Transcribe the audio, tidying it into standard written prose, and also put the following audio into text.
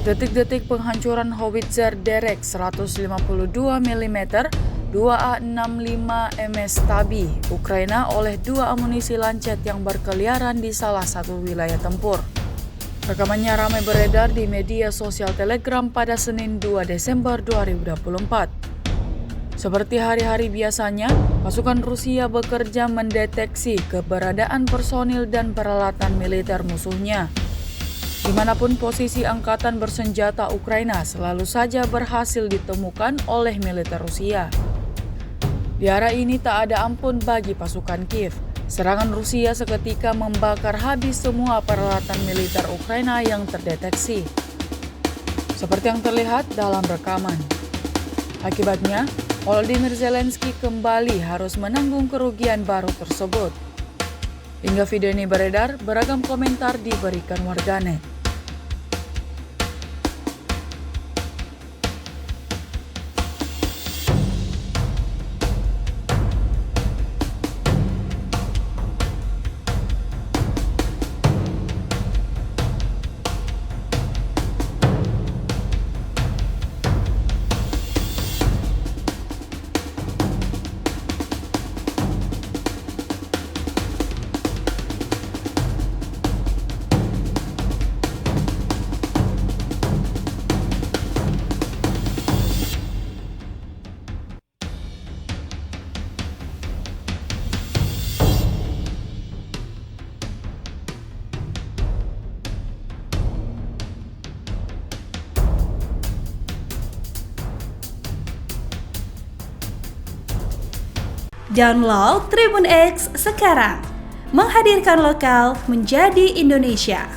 Detik-detik penghancuran howitzer derek 152 mm 2A65 MS Tabi Ukraina oleh dua amunisi lancet yang berkeliaran di salah satu wilayah tempur. Rekamannya ramai beredar di media sosial Telegram pada Senin 2 Desember 2024. Seperti hari-hari biasanya, pasukan Rusia bekerja mendeteksi keberadaan personil dan peralatan militer musuhnya. Dimanapun posisi angkatan bersenjata Ukraina selalu saja berhasil ditemukan oleh militer Rusia. Di area ini tak ada ampun bagi pasukan Kiev. Serangan Rusia seketika membakar habis semua peralatan militer Ukraina yang terdeteksi. Seperti yang terlihat dalam rekaman. Akibatnya, Volodymyr Zelensky kembali harus menanggung kerugian baru tersebut. Hingga video ini beredar, beragam komentar diberikan warganet. Download Tribun X sekarang, menghadirkan lokal menjadi Indonesia.